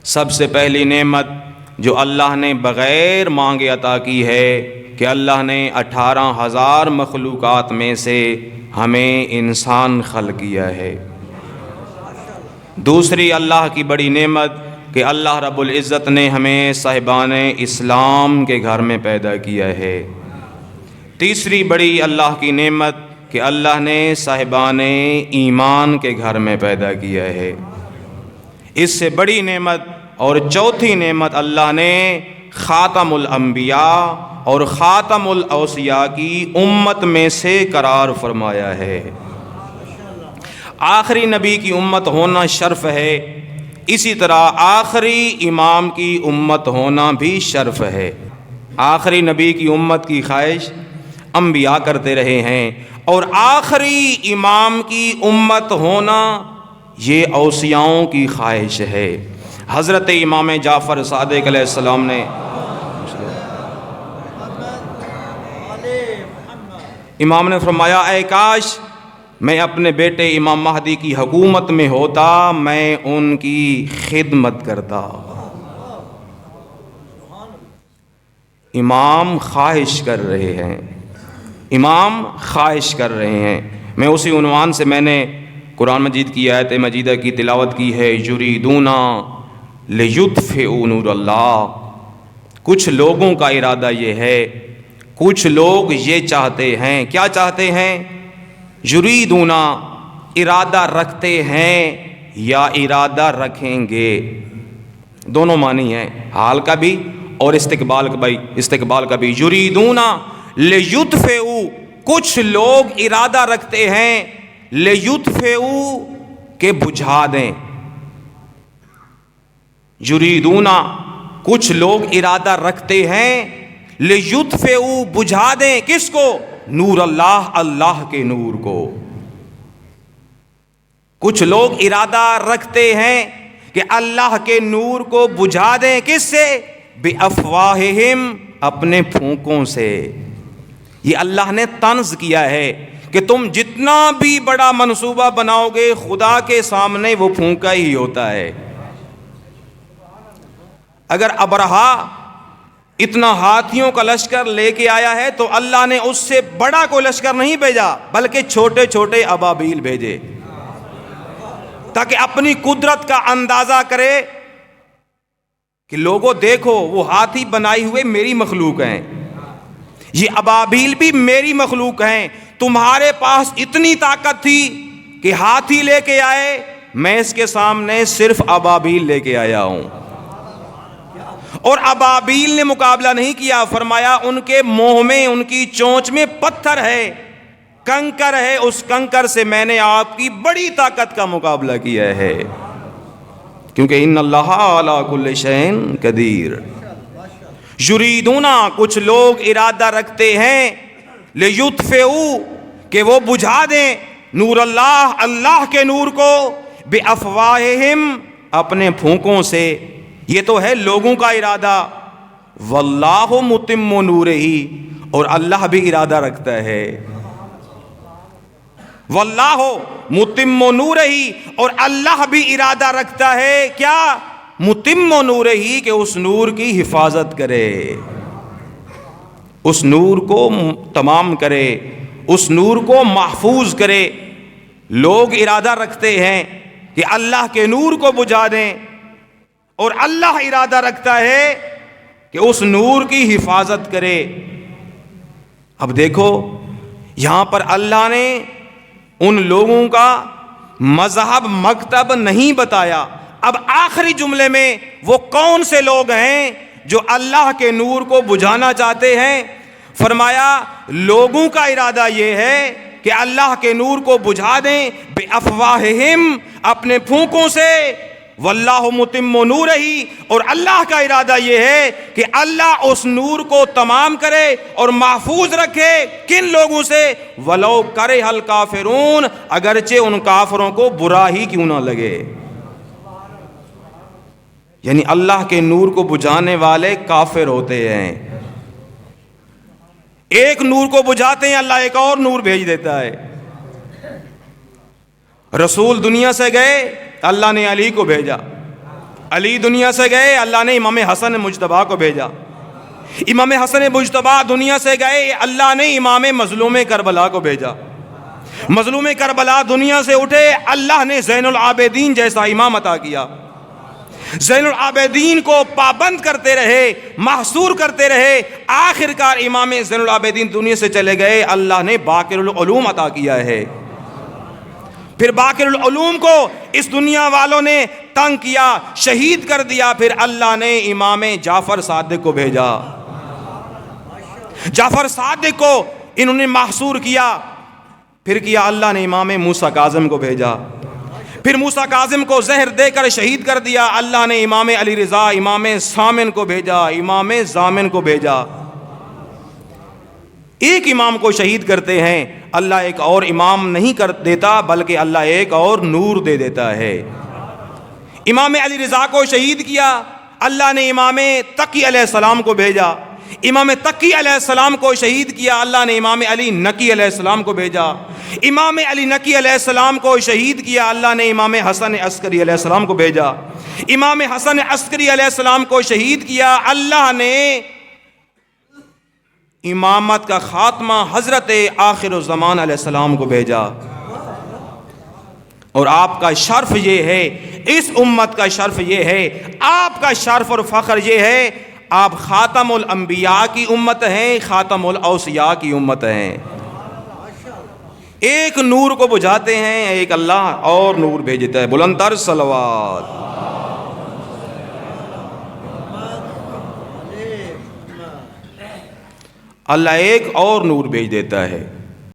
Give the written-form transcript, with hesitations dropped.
سب سے پہلی نعمت جو اللہ نے بغیر مانگے عطا کی ہے کہ اللہ نے 18,000 مخلوقات میں سے ہمیں انسان خلق کیا ہے۔ دوسری اللہ کی بڑی نعمت کہ اللہ رب العزت نے ہمیں صاحبان اسلام کے گھر میں پیدا کیا ہے۔ تیسری بڑی اللہ کی نعمت کہ اللہ نے صاحبان ایمان کے گھر میں پیدا کیا ہے۔ اس سے بڑی نعمت اور چوتھی نعمت اللہ نے خاتم الانبیاء اور خاتم الاوصیاء کی امت میں سے قرار فرمایا ہے۔ آخری نبی کی امت ہونا شرف ہے، اسی طرح آخری امام کی امت ہونا بھی شرف ہے۔ آخری نبی کی امت کی خواہش انبیاء کرتے رہے ہیں، اور آخری امام کی امت ہونا یہ اوصیاؤں کی خواہش ہے۔ حضرت امام جعفر صادق علیہ السلام نے امام نے فرمایا، اے کاش میں اپنے بیٹے امام مہدی کی حکومت میں ہوتا، میں ان کی خدمت کرتا۔ امام خواہش کر رہے ہیں، امام خواہش کر رہے ہیں۔ میں اسی عنوان سے میں نے قرآن مجید کی آیت مجیدہ کی تلاوت کی ہے، یریدون لیطفئوا نور اللہ۔ کچھ لوگوں کا ارادہ یہ ہے، کچھ لوگ یہ چاہتے ہیں، کیا چاہتے ہیں؟ یریدون ارادہ رکھتے ہیں یا ارادہ رکھیں گے، دونوں معنی ہیں، حال کا بھی اور استقبال کا بھی۔ یریدون لیطفئوا، کچھ لوگ ارادہ رکھتے ہیں، لیطفئوا کہ بجھا دیں۔ یریدون کچھ لوگ ارادہ رکھتے ہیں، لیطفئوا بجھا دیں، کس کو؟ نور اللہ، اللہ کے نور کو۔ کچھ لوگ ارادہ رکھتے ہیں کہ اللہ کے نور کو بجھا دیں، کس سے؟ بافواہہم، اپنے پھونکوں سے۔ یہ اللہ نے طنز کیا ہے کہ تم جتنا بھی بڑا منصوبہ بناؤ گے، خدا کے سامنے وہ پھونکا ہی ہوتا ہے۔ اگر ابرہا اتنا ہاتھیوں کا لشکر لے کے آیا ہے تو اللہ نے اس سے بڑا کوئی لشکر نہیں بھیجا، بلکہ چھوٹے چھوٹے ابابیل بھیجے، تاکہ اپنی قدرت کا اندازہ کرے کہ لوگوں دیکھو، وہ ہاتھی بنائی ہوئے میری مخلوق ہیں، یہ ابابیل بھی میری مخلوق ہیں۔ تمہارے پاس اتنی طاقت تھی کہ ہاتھی لے کے آئے، میں اس کے سامنے صرف ابابیل لے کے آیا ہوں۔ اور ابابیل نے مقابلہ نہیں کیا، فرمایا ان کے منہ میں، ان کی چونچ میں پتھر ہے، کنکر ہے، اس کنکر سے میں نے آپ کی بڑی طاقت کا مقابلہ کیا ہے، کیونکہ ان اللہ علی کل شیء قدیر۔ یریدون کچھ لوگ ارادہ رکھتے ہیں، لیطفئوا کہ وہ بجھا دیں، نور اللہ، اللہ کے نور کو، بافواہہم، اپنے پھونکوں سے۔ یہ تو ہے لوگوں کا ارادہ، واللہ متم نورہ، اور اللہ بھی ارادہ رکھتا ہے، واللہ متم نورہ، اور اللہ بھی ارادہ رکھتا ہے، کیا؟ متم نورہ، کہ اس نور کی حفاظت کرے، اس نور کو تمام کرے، اس نور کو محفوظ کرے۔ لوگ ارادہ رکھتے ہیں کہ اللہ کے نور کو بجھا دیں، اور اللہ ارادہ رکھتا ہے کہ اس نور کی حفاظت کرے۔ اب دیکھو یہاں پر اللہ نے ان لوگوں کا مذہب مکتب نہیں بتایا، اب آخری جملے میں وہ کون سے لوگ ہیں جو اللہ کے نور کو بجھانا چاہتے ہیں؟ فرمایا لوگوں کا ارادہ یہ ہے کہ اللہ کے نور کو بجھا دیں، بافواہہم، اپنے پھونکوں سے، واللہ متم نورہ، اور اللہ کا ارادہ یہ ہے کہ اللہ اس نور کو تمام کرے اور محفوظ رکھے۔ کن لوگوں سے؟ ولو کرہ الکافرون، اگرچہ ان کافروں کو برا ہی کیوں نہ لگے۔ یعنی اللہ کے نور کو بجھانے والے کافر ہوتے ہیں۔ ایک نور کو بجھاتے ہیں، اللہ ایک اور نور بھیج دیتا ہے۔ رسول دنیا سے گئے، اللہ نے علی کو بھیجا، علی دنیا سے گئے، اللہ نے امام حسن مجتبیٰ کو بھیجا۔ امام حسن مجتبیٰ دنیا سے گئے، اللہ نے امام مظلوم کربلا کو بھیجا۔ مظلوم کربلا دنیا سے اٹھے، اللہ نے زین العابدین جیسا امام عطا کیا۔ زین العابدین کو پابند کرتے رہے، محصور کرتے رہے، آخر کار امام زین العابدین دنیا سے چلے گئے، اللہ نے باقر العلوم عطا کیا ہے۔ پھر باقر العلوم کو اس دنیا والوں نے تنگ کیا، شہید کر دیا، پھر اللہ نے امام جعفر صادق کو بھیجا۔ جعفر صادق کو انہوں نے محصور کیا، پھر کیا اللہ نے امام موسیٰ کاظم کو بھیجا۔ پھر موسیٰ کاظم کو زہر دے کر شہید کر دیا، اللہ نے امام علی رضا، امام سامن کو بھیجا، امام زامن کو بھیجا۔ ایک امام کو شہید کرتے ہیں، اللہ ایک اور امام نہیں کر دیتا، بلکہ اللہ ایک اور نور دے دیتا ہے۔ امام علی رضا کو شہید کیا، اللہ نے امام تقی علیہ السلام کو بھیجا۔ امام تقی علیہ السلام کو شہید کیا، اللہ نے امام علی نقی علیہ السلام کو بھیجا۔ امام علی نقی علیہ السلام کو شہید کیا، اللہ نے امام حسن عسکری علیہ السلام کو بھیجا۔ امام حسن عسکری علیہ السلام کو شہید کیا، اللہ نے امامت کا خاتمہ حضرت آخر الزمان علیہ السلام کو بھیجا۔ اور آپ کا شرف یہ ہے، اس امت کا شرف یہ ہے، آپ کا شرف اور فخر یہ ہے، آپ خاتم الانبیاء کی امت ہیں، خاتم الاوصیاء کی امت ہیں۔ ایک نور کو بجھاتے ہیں، ایک اللہ اور نور بھیجتا ہے۔ بلند تر صلوات۔ اللہ ایک اور نور بھیج دیتا ہے۔